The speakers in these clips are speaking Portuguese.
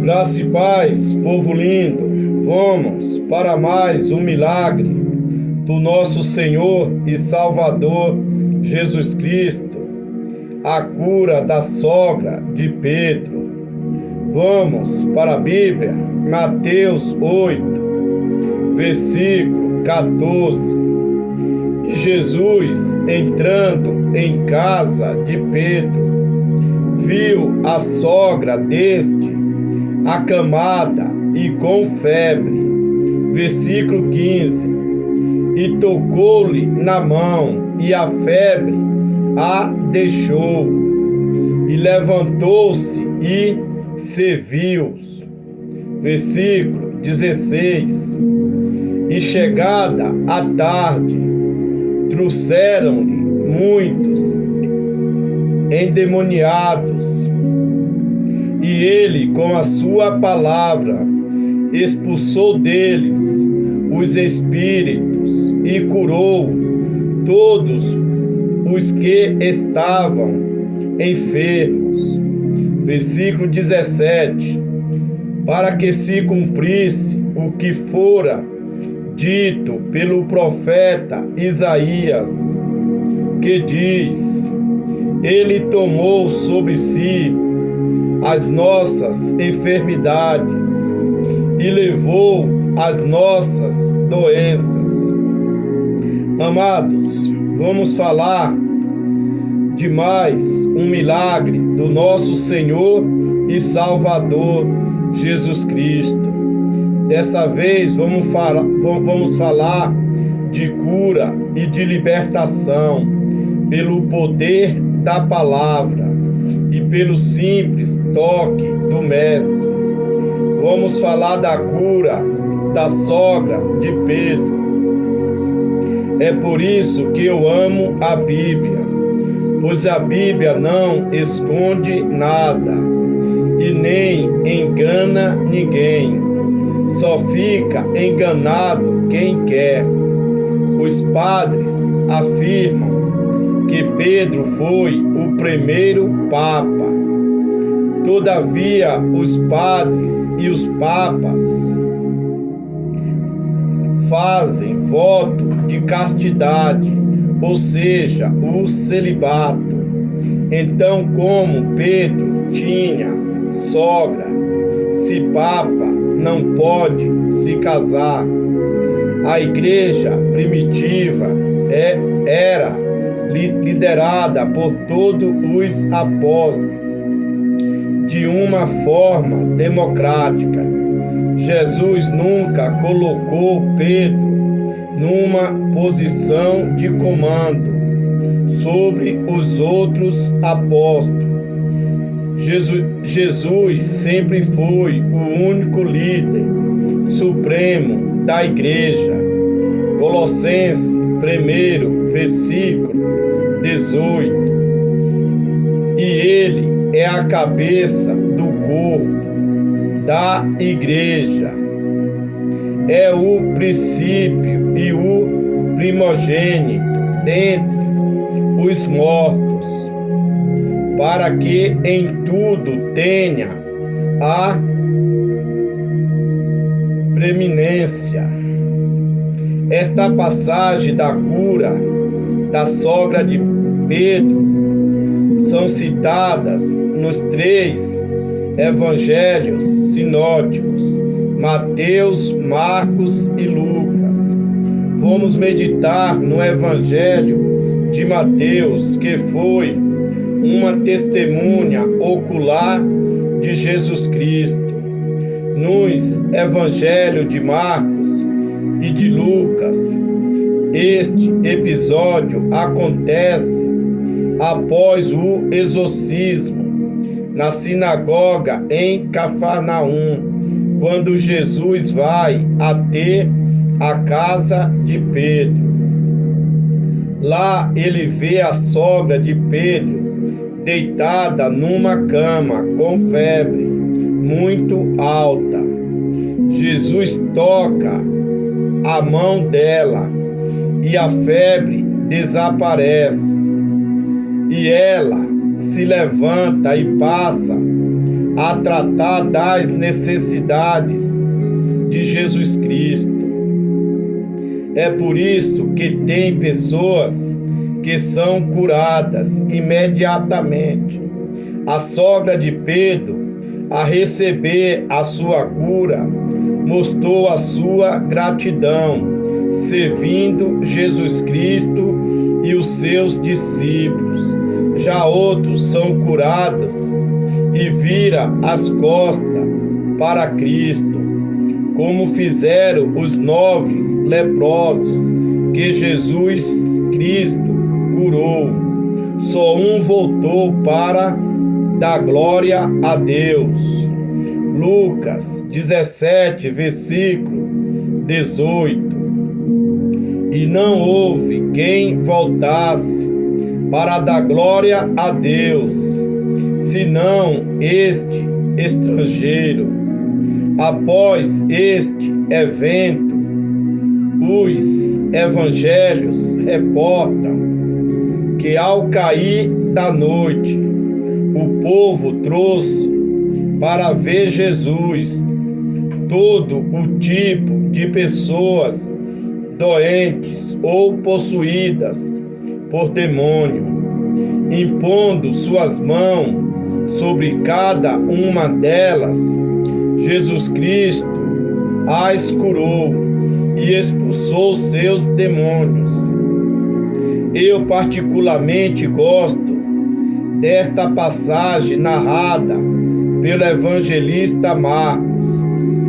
Graça e paz, povo lindo, vamos para mais um milagre do nosso Senhor e Salvador Jesus Cristo, a cura da sogra de Pedro. Vamos para a Bíblia, Mateus 8, versículo 14. E Jesus, entrando em casa de Pedro, viu a sogra deste acamada e com febre. Versículo 15. E tocou-lhe na mão, e a febre a deixou. E levantou-se e serviu-os. Versículo 16. E chegada a tarde, trouxeram-lhe muitos endemoniados, e ele, com a sua palavra, expulsou deles os espíritos e curou todos os que estavam enfermos. Versículo 17. Para que se cumprisse o que fora dito pelo profeta Isaías, que diz: Ele tomou sobre si as nossas enfermidades e levou as nossas doenças. Amados, vamos falar de mais um milagre do nosso Senhor e Salvador Jesus Cristo. Dessa vez vamos falar de cura e de libertação pelo poder da palavra e pelo simples toque do Mestre. Vamos falar da cura da sogra de Pedro. É por isso que eu amo a Bíblia, pois a Bíblia não esconde nada e nem engana ninguém. Só fica enganado quem quer. Os padres afirmam que Pedro foi o primeiro Papa. Todavia, os padres e os papas fazem voto de castidade, ou seja, o celibato. Então, como Pedro tinha sogra, se Papa não pode se casar, a igreja primitiva era liderada por todos os apóstolos de uma forma democrática. Jesus nunca colocou Pedro numa posição de comando sobre os outros apóstolos. Jesus sempre foi o único líder supremo da igreja. Colossenses 1, versículo 18. E ele é a cabeça do corpo da igreja. É o princípio e o primogênito dentre os mortos, para que em tudo tenha a preeminência. Esta passagem da cura da sogra de Pedro são citadas nos 3 evangelhos sinóticos, Mateus, Marcos e Lucas. Vamos meditar no evangelho de Mateus, que foi uma testemunha ocular de Jesus Cristo. Nos evangelhos de Marcos e de Lucas, este episódio acontece após o exorcismo na sinagoga em Cafarnaum, quando Jesus vai até a casa de Pedro. Lá ele vê a sogra de Pedro deitada numa cama com febre muito alta. Jesus toca a mão dela e a febre desaparece. E ela se levanta e passa a tratar das necessidades de Jesus Cristo. É por isso que tem pessoas que são curadas imediatamente. A sogra de Pedro, a receber a sua cura, mostrou a sua gratidão, servindo Jesus Cristo e os seus discípulos. Já outros são curados e viram as costas para Cristo, como fizeram os 9 leprosos que Jesus Cristo curou. Só um voltou para dar glória a Deus. Lucas 17, versículo 18. E não houve quem voltasse para dar glória a Deus, senão este estrangeiro. Após este evento, os evangelhos reportam que ao cair da noite, o povo trouxe para ver Jesus todo o tipo de pessoas doentes ou possuídas por demônio, impondo suas mãos sobre cada uma delas. Jesus Cristo as curou e expulsou seus demônios. Eu particularmente gosto desta passagem narrada pelo evangelista Marcos.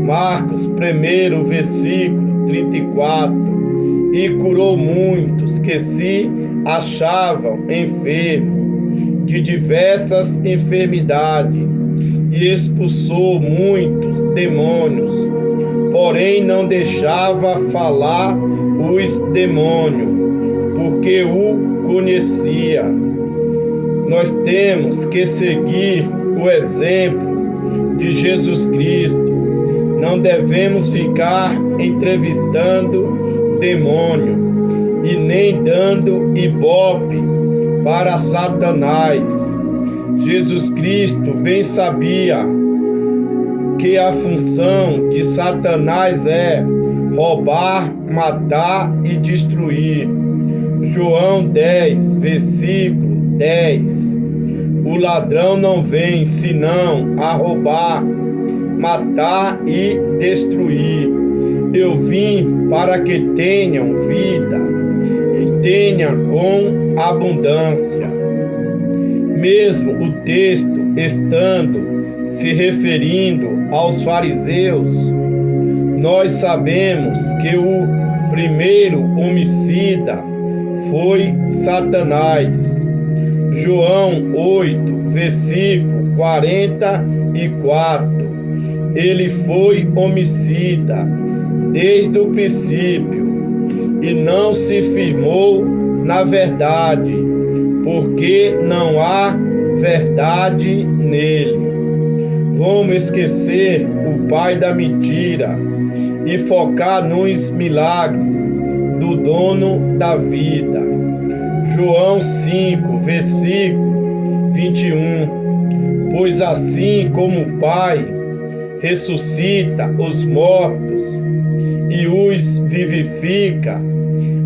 Marcos 1, versículo 34. E curou muitos que se achavam enfermos de diversas enfermidades, e expulsou muitos demônios, porém não deixava falar os demônios, porque o conhecia. Nós temos que seguir o exemplo de Jesus Cristo. Não devemos ficar entrevistando demônio e nem dando ibope para Satanás. Jesus Cristo bem sabia que a função de Satanás é roubar, matar e destruir. João 10, versículo 10. O ladrão não vem senão a roubar, matar e destruir. Eu vim para que tenham vida e tenham com abundância. Mesmo o texto estando se referindo aos fariseus, nós sabemos que o primeiro homicida foi Satanás. João 8, versículo 44. Ele foi homicida desde o princípio e não se firmou na verdade, porque não há verdade nele. Vamos esquecer o pai da mentira e focar nos milagres do dono da vida. João 5, versículo 21. Pois assim como o Pai ressuscita os mortos e os vivifica,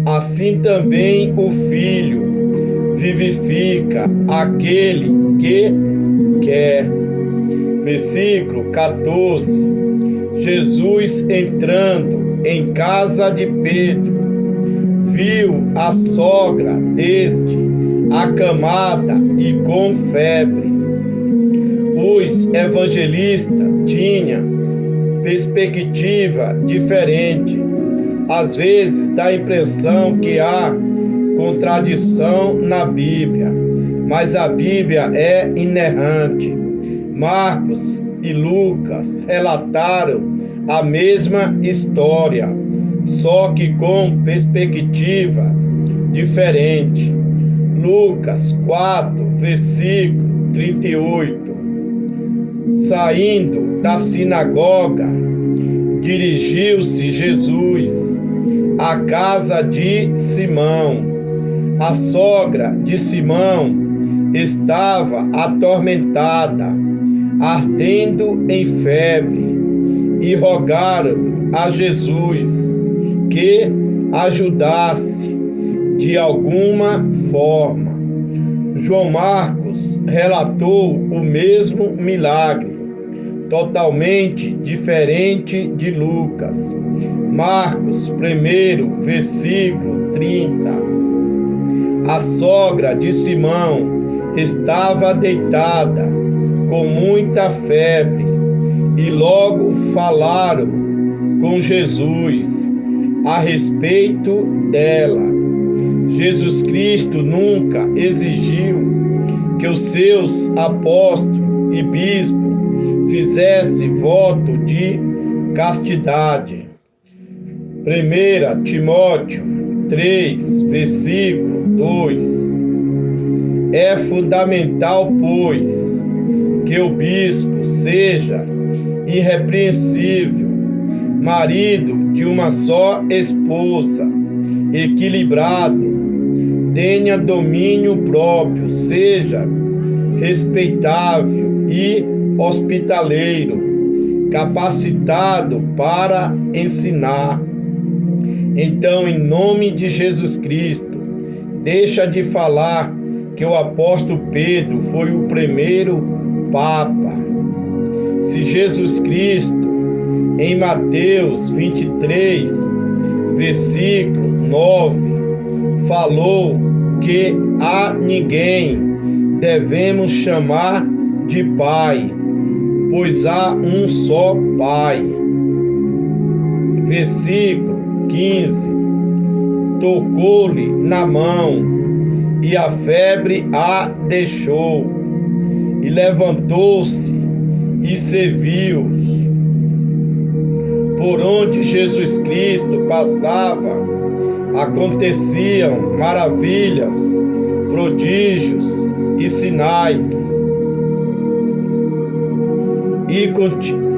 assim também o Filho vivifica aquele que quer. Versículo 14. Jesus entrando em casa de Pedro, viu a sogra deste acamada e com febre. Os evangelistas tinham perspectiva diferente. Às vezes dá a impressão que há contradição na Bíblia, mas a Bíblia é inerrante. Marcos e Lucas relataram a mesma história, só que com perspectiva diferente. Lucas 4, versículo 38. Saindo da sinagoga, dirigiu-se Jesus à casa de Simão. A sogra de Simão estava atormentada ardendo em febre, e rogaram a Jesus que ajudasse de alguma forma. João Marcos relatou o mesmo milagre, totalmente diferente de Lucas. Marcos 1, versículo 30. A sogra de Simão estava deitada com muita febre e logo falaram com Jesus a respeito dela. Jesus Cristo nunca exigiu que os seus apóstolos e bispos fizessem voto de castidade. 1 Timóteo 3, versículo 2. É fundamental, pois, que o bispo seja irrepreensível, marido de uma só esposa, equilibrado, tenha domínio próprio, seja respeitável e hospitaleiro, capacitado para ensinar. Então, em nome de Jesus Cristo, deixa de falar que o apóstolo Pedro foi o primeiro Papa. Se Jesus Cristo, em Mateus 23, versículo 9, falou que a ninguém devemos chamar de Pai, pois há um só Pai. Versículo 15. Tocou-lhe na mão, e a febre a deixou, e levantou-se e serviu-os. Por onde Jesus Cristo passava, aconteciam maravilhas, prodígios e sinais. E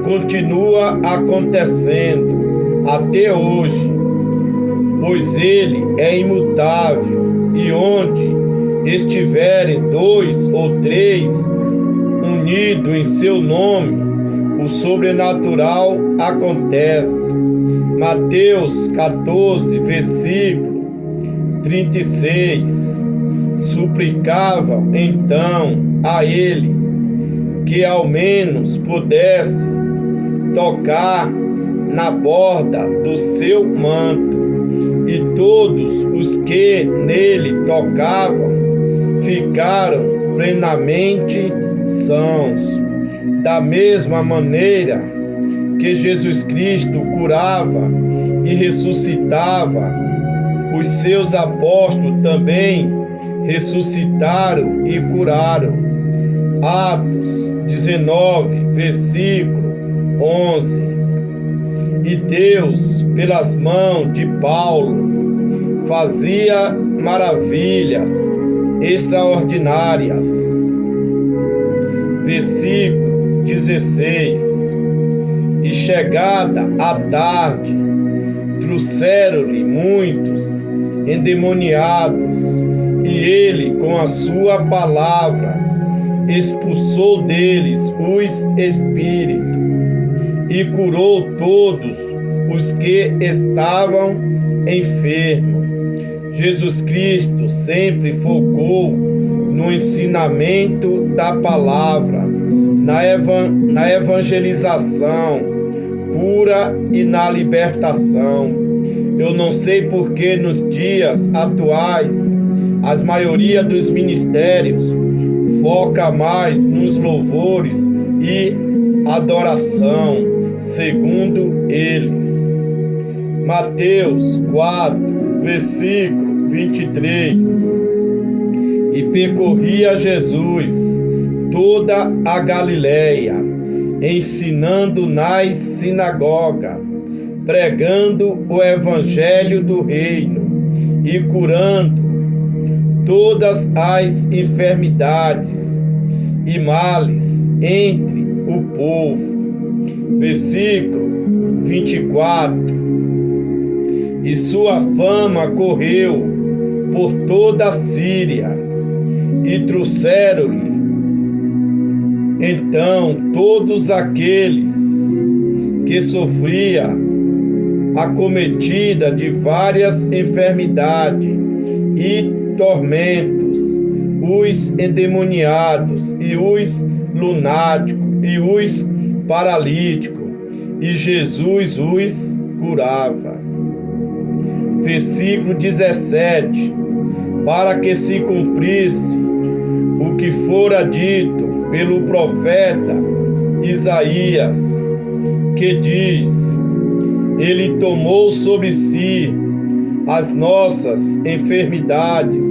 continua acontecendo até hoje, pois Ele é imutável, e onde estiverem 2 ou 3 unidos em seu nome, o sobrenatural acontece. Mateus 14, versículo 36. Suplicavam então a Ele que ao menos pudesse tocar na borda do seu manto, e todos os que nele tocavam ficaram plenamente sãos. Da mesma maneira que Jesus Cristo curava e ressuscitava, os seus apóstolos também ressuscitaram e curaram. Atos 19, versículo 11. E Deus, pelas mãos de Paulo, fazia maravilhas extraordinárias. Versículo 16. E chegada a tarde, trouxeram-lhe muitos endemoniados, e ele, com a sua palavra, expulsou deles os espíritos e curou todos os que estavam enfermos. Jesus Cristo sempre focou no ensinamento da palavra, na evangelização, cura e na libertação. Eu não sei por que nos dias atuais a maioria dos ministérios foca mais nos louvores e adoração, segundo eles. Mateus 4, versículo 23. E percorria Jesus toda a Galileia, ensinando nas sinagogas, pregando o evangelho do reino e curando todas as enfermidades e males entre o povo. Versículo 24. E sua fama correu por toda a Síria, e trouxeram-lhe Então todos aqueles que sofriam acometida de várias enfermidades e tormentos, os endemoniados e os lunáticos e os paralíticos, e Jesus os curava. Versículo 17: para que se cumprisse o que fora dito pelo profeta Isaías, que diz: Ele tomou sobre si as nossas enfermidades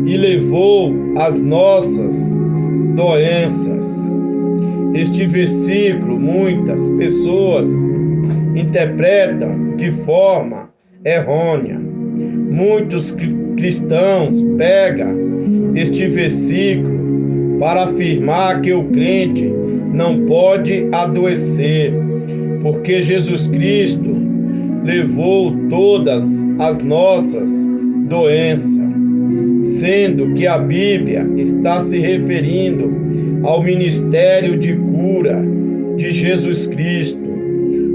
e levou as nossas doenças. Este versículo muitas pessoas interpretam de forma errônea. Muitos cristãos pegam este versículo para afirmar que o crente não pode adoecer, porque Jesus Cristo levou todas as nossas doenças, sendo que a Bíblia está se referindo ao ministério de cura de Jesus Cristo,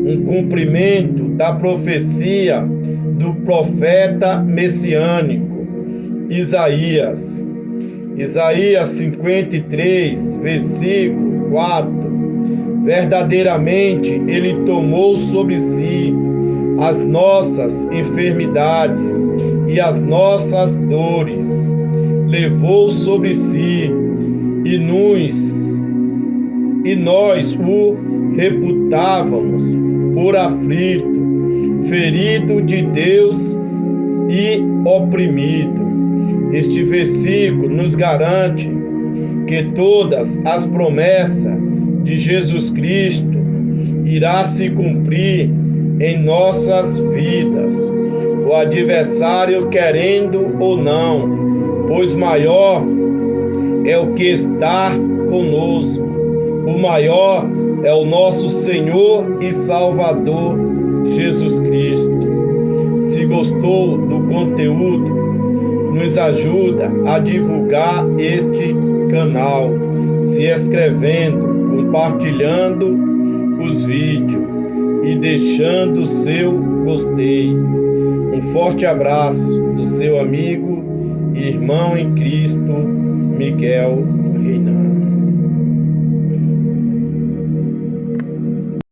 um cumprimento da profecia do profeta messiânico Isaías. Isaías 53, versículo 4: verdadeiramente Ele tomou sobre si as nossas enfermidades e as nossas dores, levou sobre si, e nós o reputávamos por aflito, ferido de Deus e oprimido. Este versículo nos garante que todas as promessas de Jesus Cristo irá se cumprir em nossas vidas, o adversário querendo ou não, pois maior é o que está conosco. O maior é o nosso Senhor e Salvador Jesus Cristo. Se gostou do conteúdo, nos ajuda a divulgar este canal, se inscrevendo, compartilhando os vídeos e deixando seu gostei. Um forte abraço do seu amigo e irmão em Cristo, Miguel